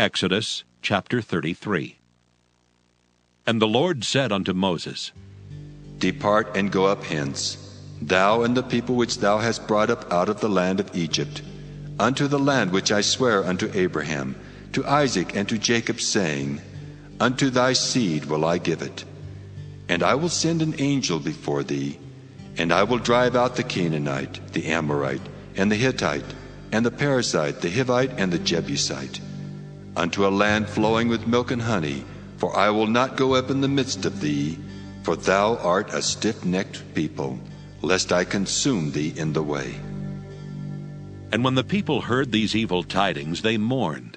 Exodus chapter 33. And the Lord said unto Moses, Depart and go up hence, thou and the people which thou hast brought up out of the land of Egypt, unto the land which I swear unto Abraham, to Isaac, and to Jacob, saying, Unto thy seed will I give it. And I will send an angel before thee, and I will drive out the Canaanite, the Amorite, and the Hittite, and the Perizzite, the Hivite, and the Jebusite, unto a land flowing with milk and honey, for I will not go up in the midst of thee, for thou art a stiff-necked people, lest I consume thee in the way. And when the people heard these evil tidings, they mourned,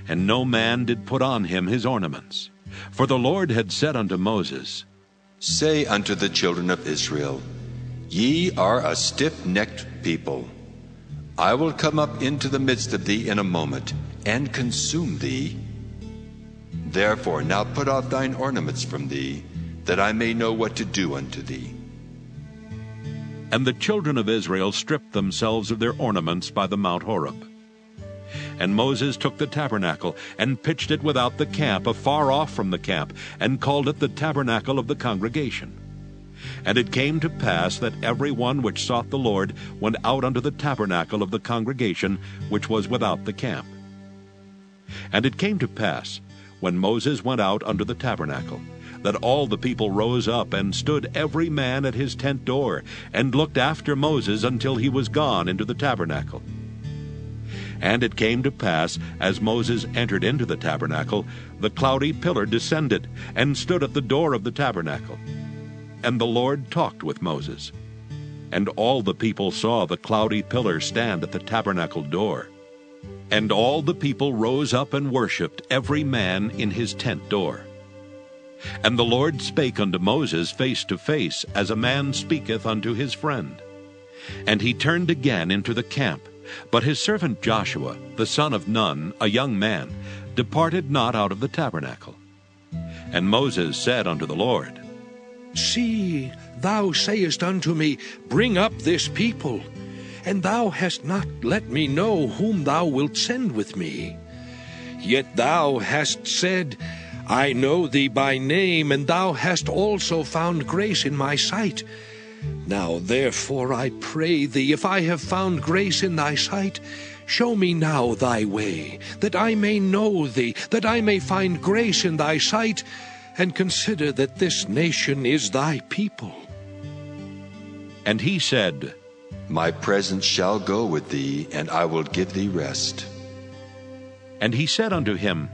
and no man did put on him his ornaments. For the Lord had said unto Moses, Say unto the children of Israel, Ye are a stiff-necked people. I will come up into the midst of thee in a moment, and consume thee. Therefore now put off thine ornaments from thee, that I may know what to do unto thee. And the children of Israel stripped themselves of their ornaments by the Mount Horeb. And Moses took the tabernacle, and pitched it without the camp, afar off from the camp, and called it the tabernacle of the congregation. And it came to pass that every one which sought the Lord went out unto the tabernacle of the congregation, which was without the camp. And it came to pass, when Moses went out unto the tabernacle, that all the people rose up, and stood every man at his tent door, and looked after Moses until he was gone into the tabernacle. And it came to pass, as Moses entered into the tabernacle, the cloudy pillar descended, and stood at the door of the tabernacle. And the Lord talked with Moses. And all the people saw the cloudy pillar stand at the tabernacle door. And all the people rose up and worshipped, every man in his tent door. And the Lord spake unto Moses face to face, as a man speaketh unto his friend. And he turned again into the camp. But his servant Joshua, the son of Nun, a young man, departed not out of the tabernacle. And Moses said unto the Lord, See, thou sayest unto me, Bring up this people, and thou hast not let me know whom thou wilt send with me. Yet thou hast said, I know thee by name, and thou hast also found grace in my sight. Now therefore I pray thee, if I have found grace in thy sight, show me now thy way, that I may know thee, that I may find grace in thy sight, and consider that this nation is thy people. And he said, My presence shall go with thee, and I will give thee rest. And he said unto him,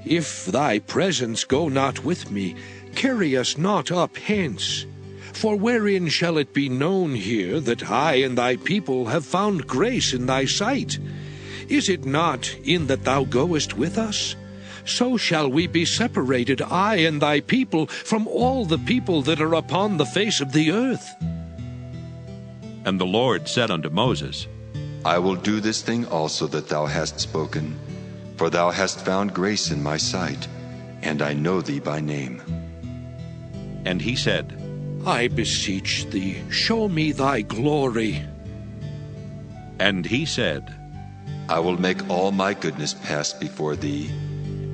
If thy presence go not with me, carry us not up hence. For wherein shall it be known here that I and thy people have found grace in thy sight? Is it not in that thou goest with us? So shall we be separated, I and thy people, from all the people that are upon the face of the earth. And the Lord said unto Moses, I will do this thing also that thou hast spoken, for thou hast found grace in my sight, and I know thee by name. And he said, I beseech thee, show me thy glory. And he said, I will make all my goodness pass before thee,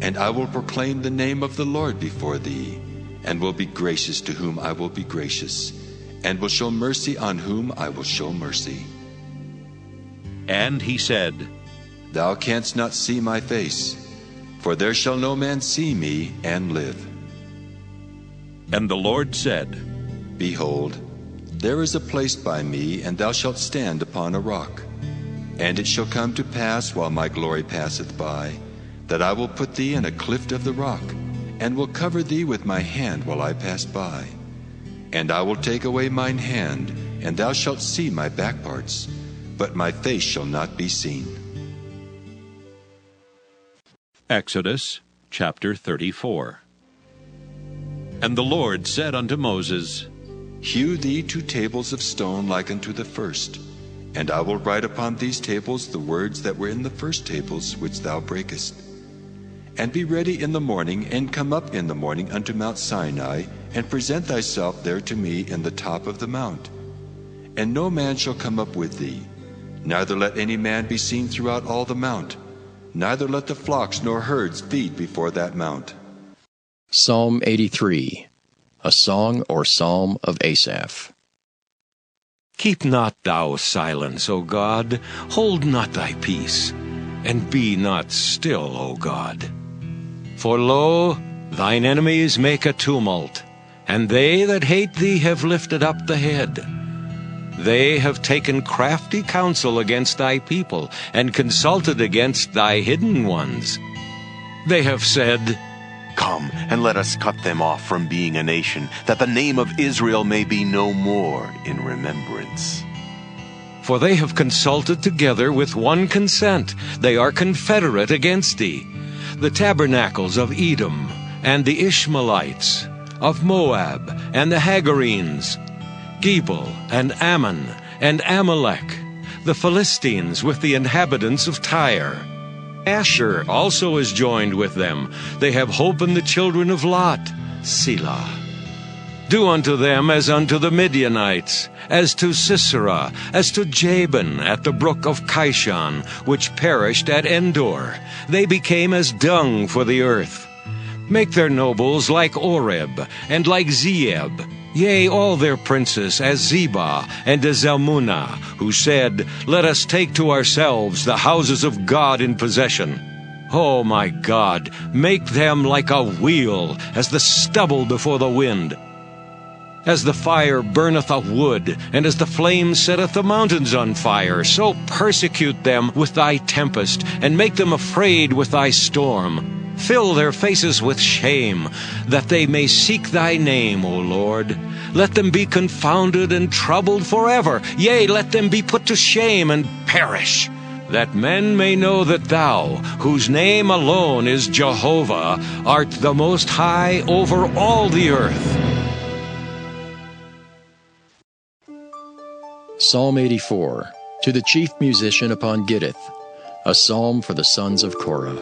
and I will proclaim the name of the Lord before thee, and will be gracious to whom I will be gracious, and will show mercy on whom I will show mercy. And he said, Thou canst not see my face, for there shall no man see me and live. And the Lord said, Behold, there is a place by me, and thou shalt stand upon a rock. And it shall come to pass, while my glory passeth by, that I will put thee in a cleft of the rock, and will cover thee with my hand while I pass by. And I will take away mine hand, and thou shalt see my back parts, but my face shall not be seen. Exodus chapter 34. And the Lord said unto Moses, Hew thee 2 tables of stone like unto the first, and I will write upon these tables the words that were in the first tables which thou breakest. And be ready in the morning, and come up in the morning unto Mount Sinai, and present thyself there to me in the top of the mount. And no man shall come up with thee, neither let any man be seen throughout all the mount, neither let the flocks nor herds feed before that mount. Psalm 83, a song or psalm of Asaph. Keep not thou silence, O God, hold not thy peace, and be not still, O God. For lo, thine enemies make a tumult, and they that hate thee have lifted up the head. They have taken crafty counsel against thy people, and consulted against thy hidden ones. They have said, Come, and let us cut them off from being a nation, that the name of Israel may be no more in remembrance. For they have consulted together with one consent. They are confederate against thee. The tabernacles of Edom, and the Ishmaelites, of Moab, and the Hagarenes, Gebal, and Ammon, and Amalek, the Philistines with the inhabitants of Tyre. Asher also is joined with them. They have hope in the children of Lot. Selah. Do unto them as unto the Midianites, as to Sisera, as to Jabin at the brook of Kishon, which perished at Endor. They became as dung for the earth. Make their nobles like Oreb, and like Zeeb, yea, all their princes as Zebah and as Zalmunna, who said, Let us take to ourselves the houses of God in possession. O my God, make them like a wheel, as the stubble before the wind. As the fire burneth a wood, and as the flame setteth the mountains on fire, so persecute them with thy tempest, and make them afraid with thy storm. Fill their faces with shame, that they may seek thy name, O Lord. Let them be confounded and troubled forever. Yea, let them be put to shame and perish, that men may know that thou, whose name alone is Jehovah, art the Most High over all the earth. Psalm 84, to the chief musician upon Gittith, a psalm for the sons of Korah.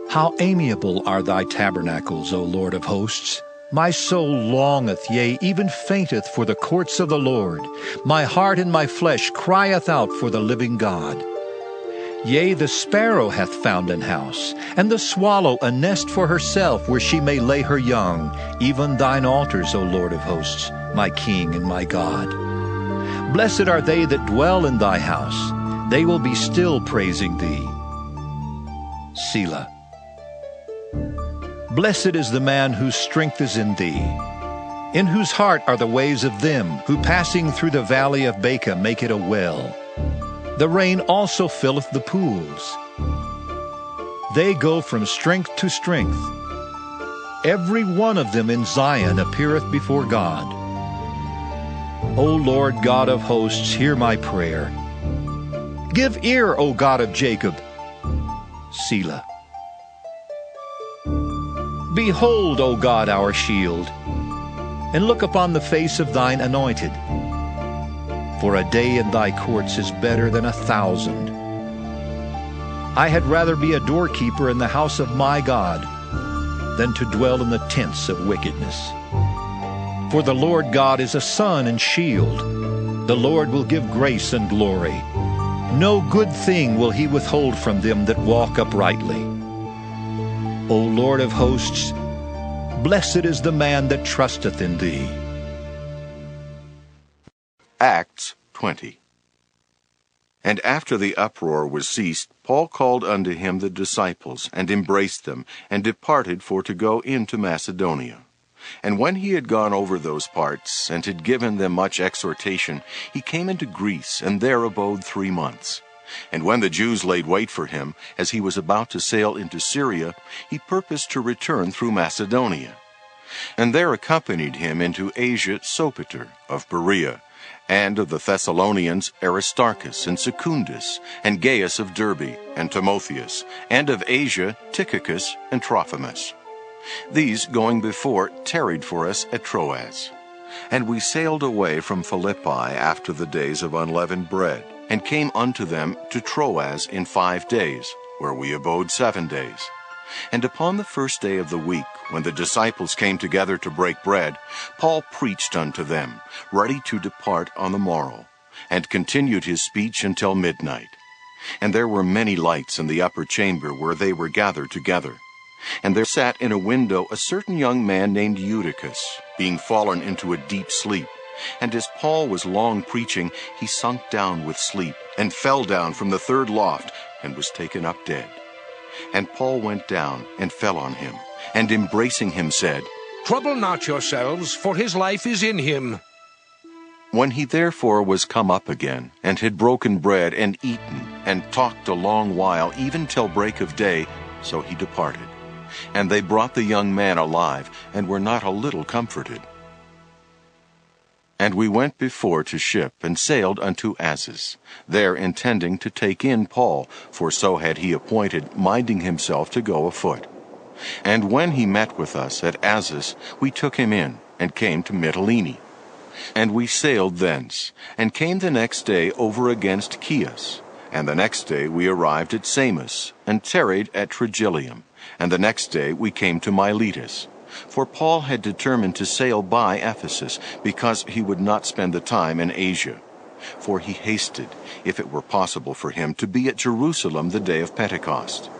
How amiable are thy tabernacles, O Lord of hosts! My soul longeth, yea, even fainteth for the courts of the Lord. My heart and my flesh crieth out for the living God. Yea, the sparrow hath found an house, and the swallow a nest for herself, where she may lay her young, even thine altars, O Lord of hosts, my King and my God. Blessed are they that dwell in thy house. They will be still praising thee. Selah. Blessed is the man whose strength is in thee, in whose heart are the ways of them, who passing through the valley of Baca make it a well. The rain also filleth the pools. They go from strength to strength. Every one of them in Zion appeareth before God. O Lord God of hosts, hear my prayer. Give ear, O God of Jacob. Selah. Behold, O God, our shield, and look upon the face of thine anointed. For a day in thy courts is better than 1,000. I had rather be a doorkeeper in the house of my God than to dwell in the tents of wickedness. For the Lord God is a sun and shield. The Lord will give grace and glory. No good thing will he withhold from them that walk uprightly. O Lord of hosts, blessed is the man that trusteth in thee. Acts 20. And after the uproar was ceased, Paul called unto him the disciples, and embraced them, and departed for to go into Macedonia. And when he had gone over those parts, and had given them much exhortation, he came into Greece, and there abode 3 months. And when the Jews laid wait for him, as he was about to sail into Syria, he purposed to return through Macedonia. And there accompanied him into Asia Sopater of Berea, and of the Thessalonians Aristarchus and Secundus, and Gaius of Derbe, and Timotheus, and of Asia Tychicus and Trophimus. These, going before, tarried for us at Troas. And we sailed away from Philippi after the days of unleavened bread, and came unto them to Troas in 5 days, where we abode 7 days. And upon the first day of the week, when the disciples came together to break bread, Paul preached unto them, ready to depart on the morrow, and continued his speech until midnight. And there were many lights in the upper chamber where they were gathered together. And there sat in a window a certain young man named Eutychus, being fallen into a deep sleep. And as Paul was long preaching, he sunk down with sleep, and fell down from the third loft, and was taken up dead. And Paul went down, and fell on him, and embracing him said, Trouble not yourselves, for his life is in him. When he therefore was come up again, and had broken bread, and eaten, and talked a long while, even till break of day, so he departed. And they brought the young man alive, and were not a little comforted. And we went before to ship, and sailed unto Assos, there intending to take in Paul, for so had he appointed, minding himself to go afoot. And when he met with us at Assos, we took him in, and came to Mytilene. And we sailed thence, and came the next day over against Chios. And the next day we arrived at Samos, and tarried at Trogyllium. And the next day we came to Miletus. For Paul had determined to sail by Ephesus, because he would not spend the time in Asia. For he hasted, if it were possible for him, to be at Jerusalem the day of Pentecost.